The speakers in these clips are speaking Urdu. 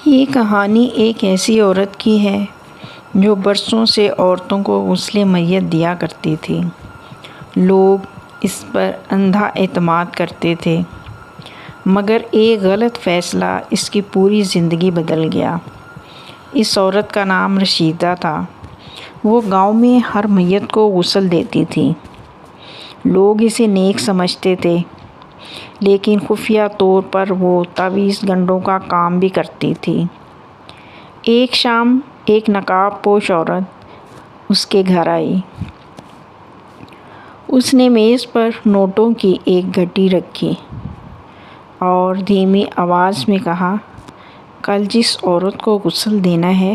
یہ کہانی ایک ایسی عورت کی ہے جو برسوں سے عورتوں کو غسل میت دیا کرتی تھی۔ لوگ اس پر اندھا اعتماد کرتے تھے، مگر ایک غلط فیصلہ اس کی پوری زندگی بدل گیا۔ اس عورت کا نام رشیدہ تھا۔ وہ گاؤں میں ہر میت کو غسل دیتی تھی۔ لوگ اسے نیک سمجھتے تھے، لیکن خفیہ طور پر وہ تعویذ گنڈوں کا کام بھی کرتی تھی۔ ایک شام ایک نقاب پوش عورت اس کے گھر آئی۔ اس نے میز پر نوٹوں کی ایک گٹی رکھی اور دھیمی آواز میں کہا، کل جس عورت کو غسل دینا ہے،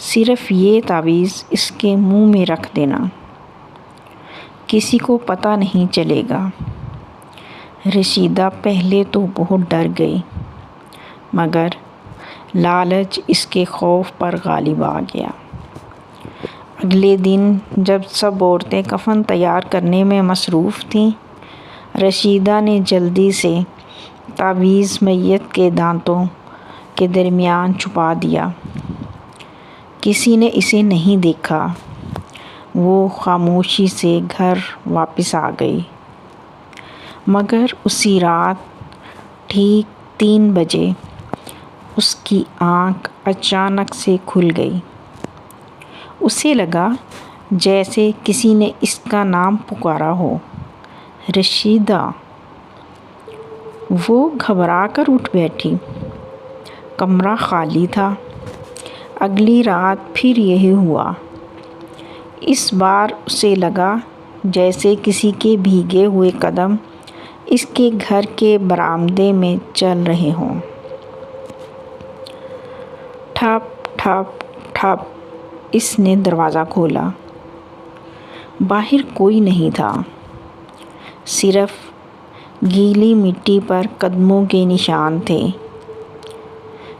صرف یہ تعویذ اس کے منہ میں رکھ دینا، کسی کو پتہ نہیں چلے گا۔ رشیدہ پہلے تو بہت ڈر گئی، مگر لالچ اس کے خوف پر غالب آ گیا۔ اگلے دن جب سب عورتیں کفن تیار کرنے میں مصروف تھیں، رشیدہ نے جلدی سے تعویذ میت کے دانتوں کے درمیان چھپا دیا۔ کسی نے اسے نہیں دیکھا۔ وہ خاموشی سے گھر واپس آ گئی، مگر اسی رات ٹھیک 3 بجے اس کی آنکھ اچانک سے کھل گئی۔ اسے لگا جیسے کسی نے اس کا نام پکارا ہو، رشیدہ! وہ گھبرا کر اٹھ بیٹھی۔ کمرہ خالی تھا۔ اگلی رات پھر یہی ہوا۔ اس بار اسے لگا جیسے کسی کے بھیگے ہوئے قدم اس کے گھر کے برآمدے میں چل رہے ہوں۔ ٹھپ ٹھپ ٹھپ اس نے دروازہ کھولا۔ باہر کوئی نہیں تھا، صرف گیلی مٹی پر قدموں کے نشان تھے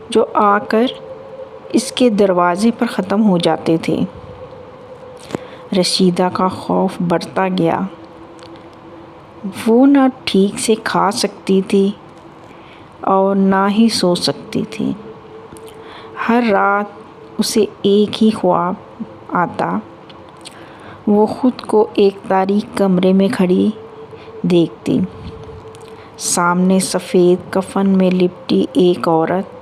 جو آ کر اس کے دروازے پر ختم ہو جاتے تھے۔ رشیدہ کا خوف بڑھتا گیا۔ وہ نہ ٹھیک سے کھا سکتی تھی اور نہ ہی سو سکتی تھی۔ ہر رات اسے ایک ہی خواب آتا۔ وہ خود کو ایک تاریک کمرے میں کھڑی دیکھتی۔ سامنے سفید کفن میں لپٹی ایک عورت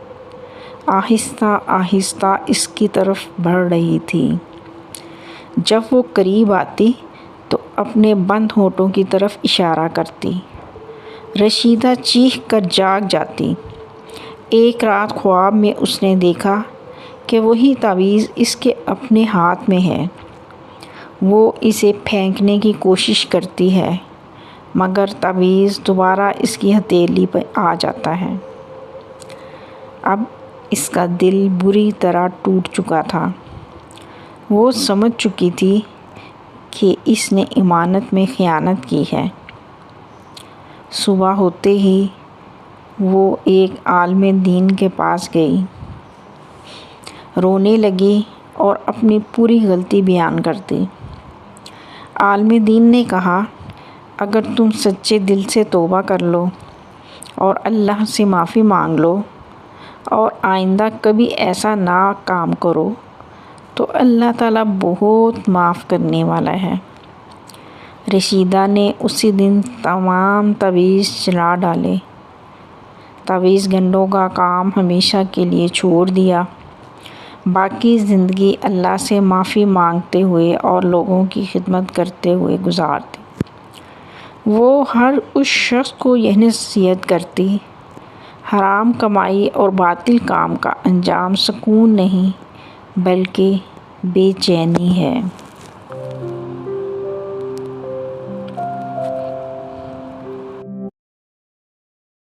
آہستہ آہستہ اس کی طرف بڑھ رہی تھی۔ جب وہ قریب آتی تو اپنے بند ہونٹوں کی طرف اشارہ کرتی۔ رشیدہ چیخ کر جاگ جاتی۔ ایک رات خواب میں اس نے دیکھا کہ وہی تعویذ اس کے اپنے ہاتھ میں ہے۔ وہ اسے پھینکنے کی کوشش کرتی ہے، مگر تعویذ دوبارہ اس کی ہتھیلی پر آ جاتا ہے۔ اب اس کا دل بری طرح ٹوٹ چکا تھا۔ وہ سمجھ چکی تھی کہ اس نے امانت میں خیانت کی ہے۔ صبح ہوتے ہی وہ ایک عالم دین کے پاس گئی، رونے لگی اور اپنی پوری غلطی بیان کر دی۔ عالم دین نے کہا، اگر تم سچے دل سے توبہ کر لو اور اللہ سے معافی مانگ لو اور آئندہ کبھی ایسا نہ کام کرو تو اللہ تعالیٰ بہت معاف کرنے والا ہے۔ رشیدہ نے اسی دن تمام تعویذ جلا ڈالے، تعویذ گنڈوں کا کام ہمیشہ کے لیے چھوڑ دیا۔ باقی زندگی اللہ سے معافی مانگتے ہوئے اور لوگوں کی خدمت کرتے ہوئے گزار دی۔ وہ ہر اس شخص کو یہ نصیحت کرتی، حرام کمائی اور باطل کام کا انجام سکون نہیں بلکہ بے چینی ہے۔